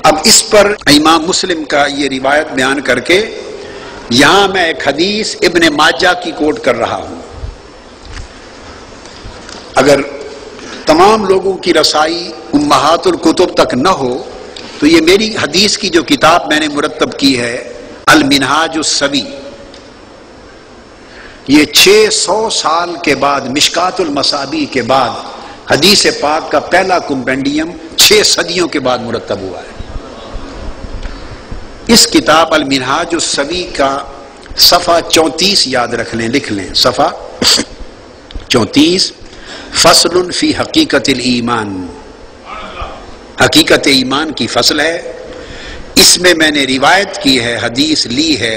اب اس پر امام مسلم کا یہ روایت بیان کر کے یہاں میں ایک حدیث ابن ماجہ کی کوٹ کر رہا ہوں. اگر تمام لوگوں کی رسائی امہات الکتب تک نہ ہو تو یہ میری حدیث کی جو کتاب میں نے مرتب کی ہے المنہاج السوی، یہ 600 سال کے بعد مشکات المصابیح کے بعد حدیث پاک کا پہلا کمپینڈیم 6 صدیوں کے بعد مرتب ہوا ہے. اس کتاب المنہاج السوی کا صفحہ 34 یاد رکھ لیں، لکھ لیں صفحہ 34، فصل فی حقیقت الایمان، حقیقت ایمان کی فصل ہے. اس میں میں نے روایت کی ہے، حدیث لی ہے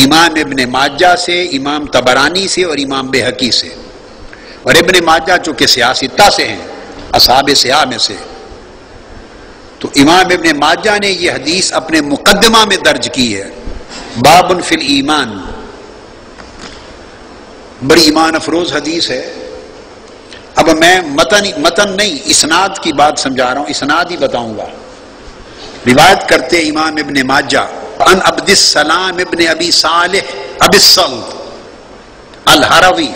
امام ابن ماجہ سے، امام طبرانی سے اور امام بہقی سے. اور ابن ماجہ چونکہ سیاستہ سے ہیں، اصحاب سیاہ میں سے، تو امام ابن ماجہ نے یہ حدیث اپنے مقدمہ میں درج کی ہے، باب فی الایمان. بڑی ایمان افروز حدیث ہے. اب میں متن نہیں اسناد کی بات سمجھا رہا ہوں، اسناد ہی بتاؤں گا. روایت کرتے امام ابن ماجہ عن عبد السلام ابن ابی صالح ابی الصلت الہروی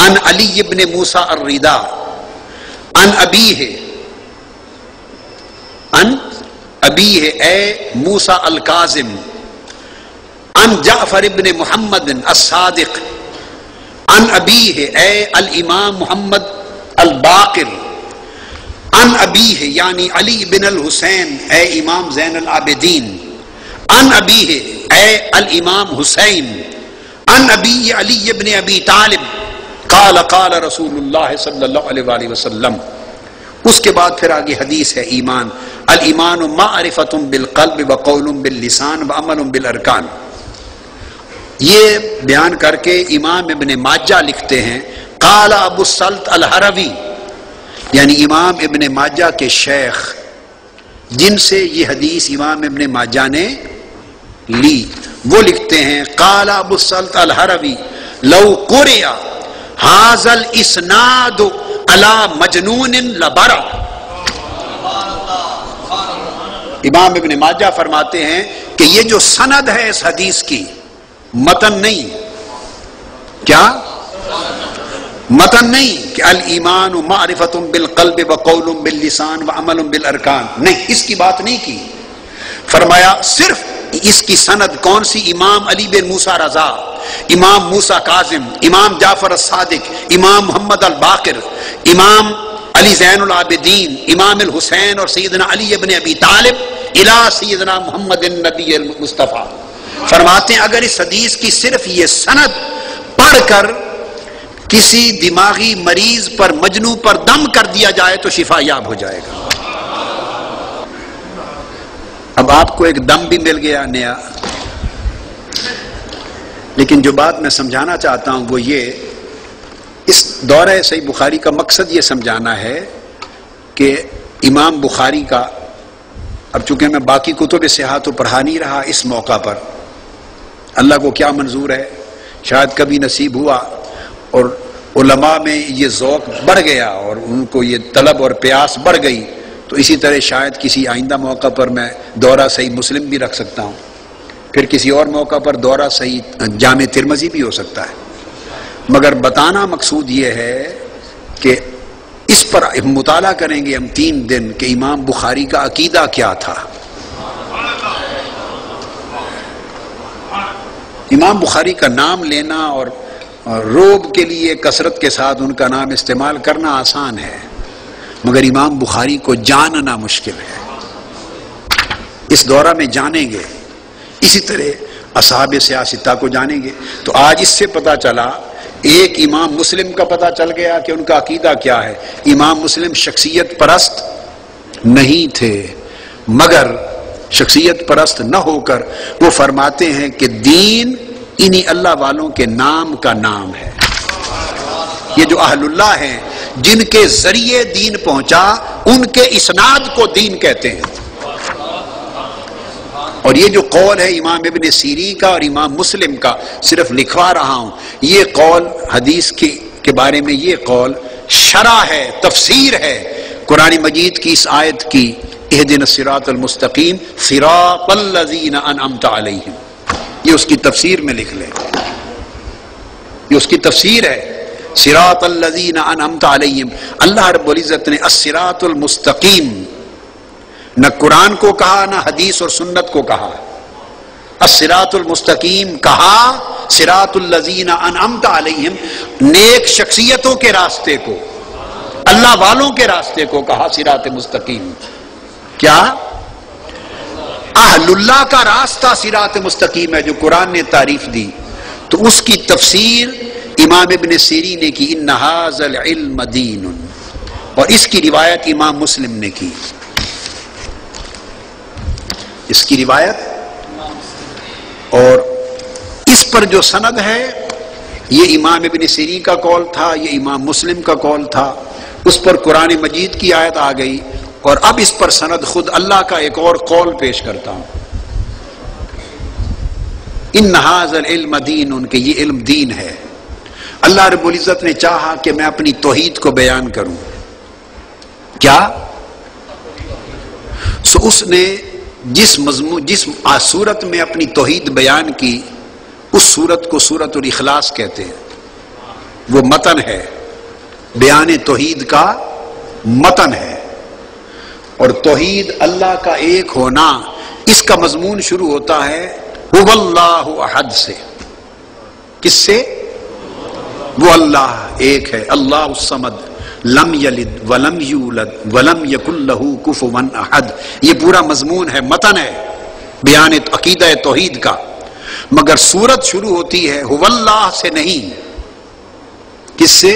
عن علی ابن موسیٰ الردا عن ابیہ اے موسیٰ الکاظم عن جعفر ابن محمد الصادق عن ابیہ اے الامام محمد الباقر عن ابیہ یعنی علی بن الحسین اے امام زین العابدین عن ابیہ اے الامام حسین عن ابی علی بن ابی طالب قال قال رسول اللہ صلی اللہ علیہ وآلہ وسلم. اس کے بعد پھر آگے حدیث ہے ایمان. الایمان معرفۃ بالقلب وقول باللسان وعمل بالارکان. یہ بیان کر کے امام ابن ماجہ لکھتے ہیں قال ابو الصلت الہروی، یعنی امام ابن ماجہ کے شیخ جن سے یہ حدیث امام ابن ماجہ نے لی، وہ لکھتے ہیں قال ابو الصلت الہروی لو قرئ ھذا الاسناد علی مجنون لبرا. امام ابن ماجہ فرماتے ہیں کہ یہ جو سند ہے اس حدیث کی، متن نہیں، کیا متن نہیں کہ الایمان معرفۃ بالقلب وقول باللسان وعمل بالارکان، نہیں، اس کی بات نہیں کی. فرمایا صرف اس کی سند کون سی؟ امام علی بن موسیٰ رضا، امام موسیٰ کاظم، امام جعفر الصادق، امام محمد الباقر، امام علی زین العابدین، امام الحسین اور سیدنا علی ابن ابی طالب الی سیدنا محمد النبی المصطفیٰ. فرماتے ہیں اگر اس حدیث کی صرف یہ سند پڑھ کر کسی دماغی مریض پر، مجنوں پر دم کر دیا جائے تو شفا یاب ہو جائے گا. اب آپ کو ایک دم بھی مل گیا نیا. لیکن جو بات میں سمجھانا چاہتا ہوں وہ یہ، اس دورہ صحیح بخاری کا مقصد یہ سمجھانا ہے کہ امام بخاری کا، اب چونکہ میں باقی کتب صحاح تو پڑھا نہیں رہا اس موقع پر، اللہ کو کیا منظور ہے، شاید کبھی نصیب ہوا اور علماء میں یہ ذوق بڑھ گیا اور ان کو یہ طلب اور پیاس بڑھ گئی، تو اسی طرح شاید کسی آئندہ موقع پر میں دورہ صحیح مسلم بھی رکھ سکتا ہوں، پھر کسی اور موقع پر دورہ صحیح جامع ترمذی بھی ہو سکتا ہے. مگر بتانا مقصود یہ ہے کہ اس پر مطالعہ کریں گے ہم 3 دن کہ امام بخاری کا عقیدہ کیا تھا. امام بخاری کا نام لینا اور روب کے لیے کثرت کے ساتھ ان کا نام استعمال کرنا آسان ہے، مگر امام بخاری کو جاننا مشکل ہے. اس دورہ میں جانیں گے، اسی طرح اصحاب سیاستہ کو جانیں گے. تو آج اس سے پتہ چلا، ایک امام مسلم کا پتہ چل گیا کہ ان کا عقیدہ کیا ہے. امام مسلم شخصیت پرست نہیں تھے، مگر شخصیت پرست نہ ہو کر وہ فرماتے ہیں کہ دین انہی اللہ والوں کے نام کا نام ہے. یہ جو اہل اللہ ہیں جن کے ذریعے دین پہنچا، ان کے اسناد کو دین کہتے ہیں. اور یہ جو قول ہے امام ابن سیرین کا اور امام مسلم کا، صرف لکھوا رہا ہوں، یہ قول حدیث کے بارے میں، یہ قول شرح ہے، تفسیر ہے قرآن مجید کی اس آیت کی اہدنا الصراط المستقیم صراط الذین انعمت علیہم، یہ اس کی تفسیر میں لکھ لیں، یہ اس کی تفسیر ہے، صراط الذین انعمت علیہم۔ اللہ رب العزت نے الصراط المستقیم نہ قرآن کو کہا نہ حدیث اور سنت کو کہا، الصراط المستقیم کہا، صراط الذین انعمت علیہم نیک شخصیتوں کے راستے کو، اللہ والوں کے راستے کو کہا صراط مستقیم۔ کیا؟ اہل اللہ کا راستہ صراط مستقیم ہے جو قرآن نے تعریف دی، تو اس کی تفسیر امام ابن سیرین نے کی، ان ھذا العلم دین، اور اس کی روایت امام مسلم نے کی، اس کی روایت، اور اس پر جو سند ہے یہ امام ابن سیرین کا قول تھا، یہ امام مسلم کا قول تھا، اس پر قرآن مجید کی آیت آ گئی، اور اب اس پر سند خود اللہ کا ایک اور قول پیش کرتا ہوں، ان ھذا العلم دین، ان کے یہ علم دین ہے۔ اللہ رب العزت نے چاہا کہ میں اپنی توحید کو بیان کروں، کیا؟ سو اس نے جس صورت میں اپنی توحید بیان کی، اس صورت کو سورۃ الاخلاص کہتے ہیں، وہ متن ہے، بیان توحید کا متن ہے، اور توحید اللہ کا ایک ہونا، اس کا مضمون شروع ہوتا ہے هو اللہ احد سے۔ کس سے؟ وہ اللہ ایک ہے، اللہ الصمد، لم یلد ولم یولد ولم یکن لہ کفوا احد، یہ پورا مضمون ہے، متن ہے بیان عقیدہ توحید کا، مگر سورت شروع ہوتی ہے هو اللہ سے نہیں، کس سے؟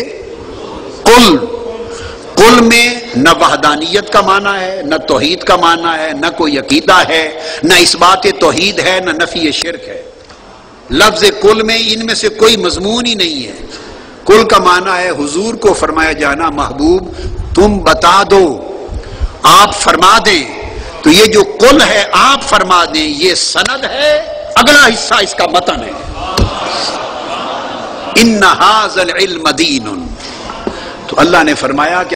قل، قل میں نہ وحدانیت کا معنی ہے، نہ توحید کا معنی ہے، نہ کوئی عقیدہ ہے، نہ اس بات توحید ہے، نہ نفی شرک ہے۔ لفظ قل میں ان میں سے کوئی مضمون ہی نہیں ہے۔ قل کا معنی ہے حضور کو فرمایا جانا، محبوب تم بتا دو، آپ فرما دیں، تو یہ جو قل ہے آپ فرما دیں، یہ سند ہے، اگلا حصہ اس کا متن ہے، ان ھذا العلم دین۔ تو اللہ نے فرمایا کہ